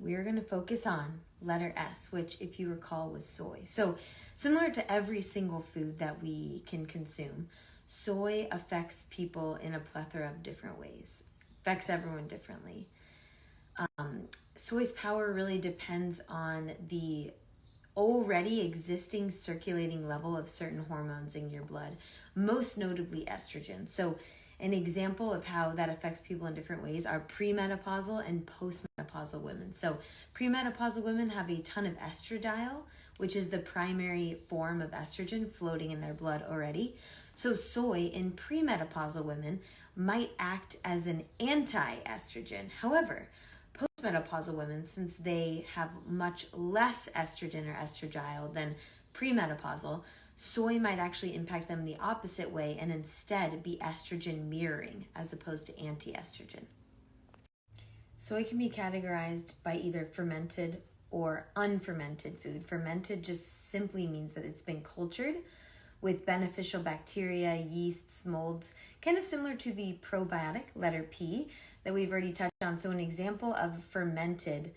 we are going to focus on letter S, which, if you recall, was soy. So similar to every single food that we can consume, soy affects people in a plethora of different ways, affects everyone differently. Soy's power really depends on the already existing circulating level of certain hormones in your blood, most notably estrogen. So an example of how that affects people in different ways are premenopausal and postmenopausal women. So premenopausal women have a ton of estradiol, which is the primary form of estrogen floating in their blood already. So soy in premenopausal women might act as an anti-estrogen. However, postmenopausal women, since they have much less estrogen or estradiol than premenopausal, soy might actually impact them the opposite way and instead be estrogen mirroring as opposed to anti-estrogen. Soy can be categorized by either fermented or unfermented food. Fermented just simply means that it's been cultured with beneficial bacteria, yeasts, molds, kind of similar to the probiotic, letter P, that we've already touched on. So an example of fermented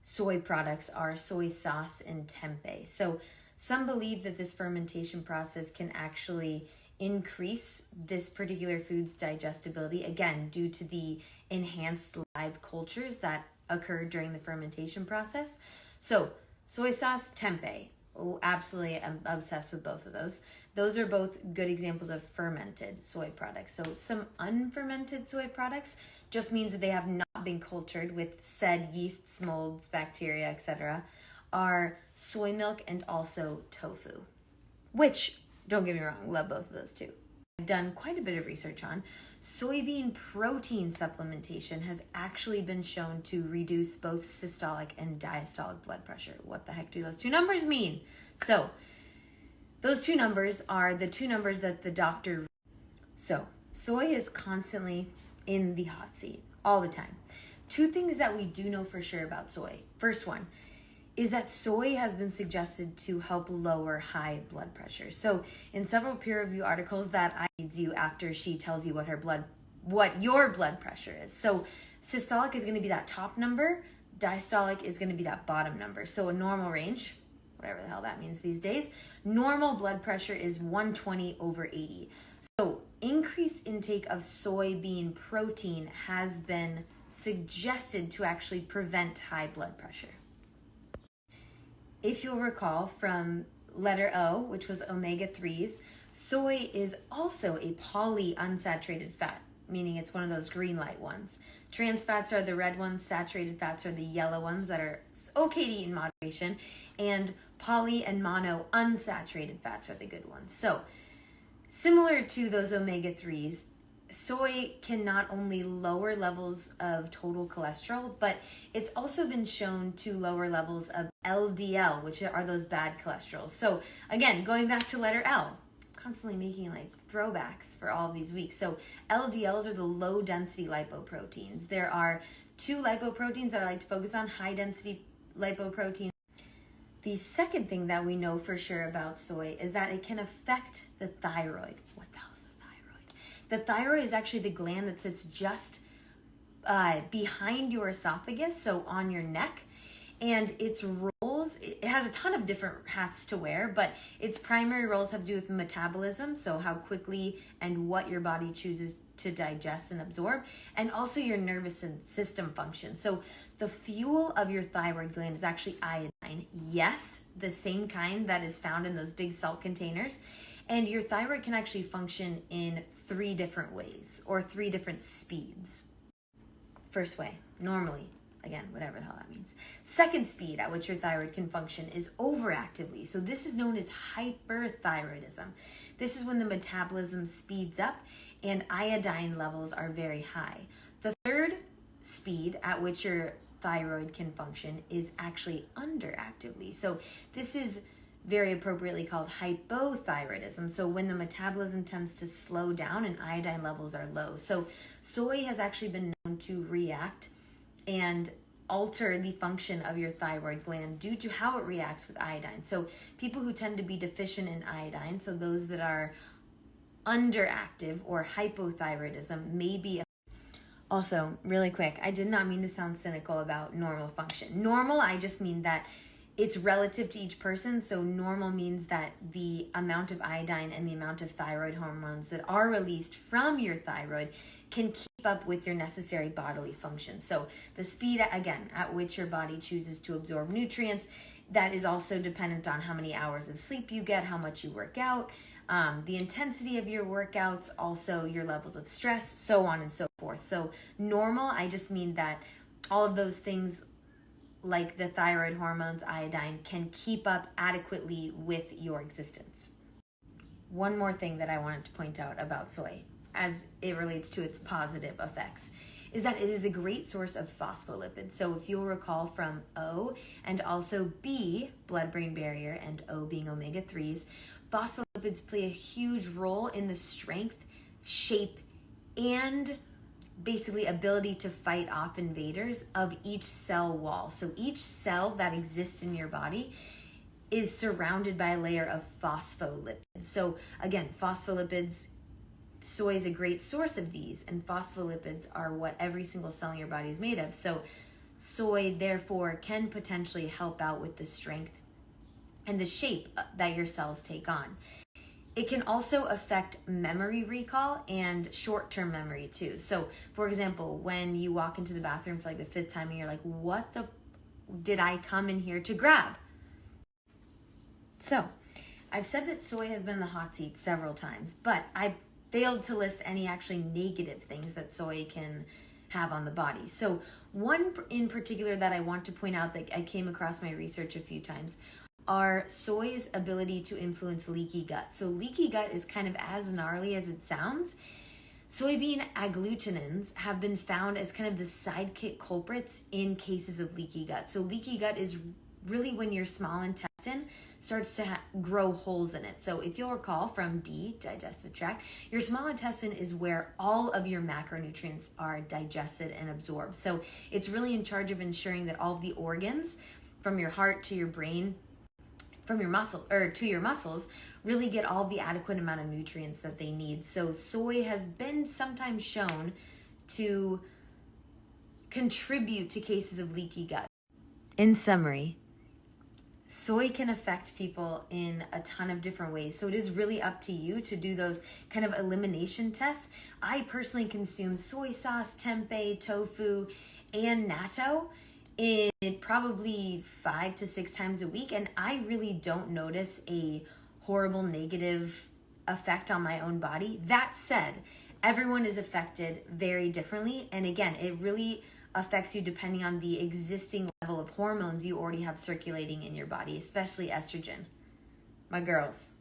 soy products are soy sauce and tempeh. So some believe that this fermentation process can actually increase this particular food's digestibility, again, due to the enhanced live cultures that occur during the fermentation process. So soy sauce, tempeh. Oh, absolutely, I'm obsessed with both of those. Those are both good examples of fermented soy products. So some unfermented soy products just means that they have not been cultured with said yeasts, molds, bacteria, etc., are soy milk and also tofu, which, don't get me wrong, love both of those too. I've done quite a bit of research on soybean protein supplementation has actually been shown to reduce both systolic and diastolic blood pressure. What the heck do those two numbers mean? So those two numbers are the two numbers that the doctor. So soy is constantly in the hot seat all the time. Two things that we do know for sure about soy. First one is that soy has been suggested to help lower high blood pressure. So in several peer review articles that I read you after she tells you what your blood pressure is. So systolic is going to be that top number, diastolic is going to be that bottom number. So a normal range, whatever the hell that means these days, normal blood pressure is 120/80. So increased intake of soybean protein has been suggested to actually prevent high blood pressure. If you'll recall from letter O, which was omega-3s, soy is also a polyunsaturated fat, meaning it's one of those green light ones. Trans fats are the red ones, saturated fats are the yellow ones that are okay to eat in moderation, and poly and mono unsaturated fats are the good ones. So similar to those omega-3s, soy can not only lower levels of total cholesterol, but it's also been shown to lower levels of LDL, which are those bad cholesterols. So again, going back to letter L, constantly making like throwbacks for all of these weeks. So LDLs are the low density lipoproteins. There are two lipoproteins that I like to focus on, high density lipoproteins. The second thing that we know for sure about soy is that it can affect the thyroid. What the hell is the thyroid? The thyroid is actually the gland that sits just behind your esophagus, so on your neck. And its roles, it has a ton of different hats to wear, but its primary roles have to do with metabolism, so how quickly and what your body chooses to digest and absorb, and also your nervous system function. So the fuel of your thyroid gland is actually iodine. Yes, the same kind that is found in those big salt containers. And your thyroid can actually function in 3 different ways, or 3 different speeds. First way, normally, again, whatever the hell that means. Second speed at which your thyroid can function is overactively. So this is known as hyperthyroidism. This is when the metabolism speeds up and iodine levels are very high. The third speed at which your thyroid can function is actually underactively. So this is very appropriately called hypothyroidism. So when the metabolism tends to slow down and iodine levels are low. So soy has actually been known to react and alter the function of your thyroid gland due to how it reacts with iodine. So people who tend to be deficient in iodine, so those that are underactive or hypothyroidism, may be Also, really quick, I did not mean to sound cynical about normal function. Normal, I just mean that it's relative to each person. So normal means that the amount of iodine and the amount of thyroid hormones that are released from your thyroid can keep up with your necessary bodily functions. So the speed, again, at which your body chooses to absorb nutrients, that is also dependent on how many hours of sleep you get, how much you work out, the intensity of your workouts, also your levels of stress, so on and so forth. So normal, I just mean that all of those things like the thyroid hormones, iodine, can keep up adequately with your existence. One more thing that I wanted to point out about soy as it relates to its positive effects is that it is a great source of phospholipids. So if you'll recall from O and also B, blood-brain barrier, and O being omega-3s, phospholipids play a huge role in the strength, shape, and basically ability to fight off invaders of each cell wall. So each cell that exists in your body is surrounded by a layer of phospholipids. So again, phospholipids, soy is a great source of these, and phospholipids are what every single cell in your body is made of. So soy, therefore, can potentially help out with the strength and the shape that your cells take on. It can also affect memory recall and short-term memory too. So, for example, when you walk into the bathroom for like the 5th time and you're like, what the did I come in here to grab? So, I've said that soy has been in the hot seat several times, but I've failed to list any actually negative things that soy can have on the body. So, one in particular that I want to point out that I came across my research a few times are soy's ability to influence leaky gut. So leaky gut is kind of as gnarly as it sounds. Soybean agglutinins have been found as kind of the sidekick culprits in cases of leaky gut. So leaky gut is really when your small intestine starts to grow holes in it. So if you'll recall from D, digestive tract, your small intestine is where all of your macronutrients are digested and absorbed. So it's really in charge of ensuring that all of the organs, from your heart to your brain, from your muscle or to your muscles, really get all the adequate amount of nutrients that they need. So soy has been sometimes shown to contribute to cases of leaky gut. In summary, soy can affect people in a ton of different ways. So it is really up to you to do those kind of elimination tests. I personally consume soy sauce, tempeh, tofu, and natto in probably 5 to 6 times a week, and I really don't notice a horrible negative effect on my own body. That said, everyone is affected very differently, and again, it really affects you depending on the existing level of hormones you already have circulating in your body, especially estrogen. My girls.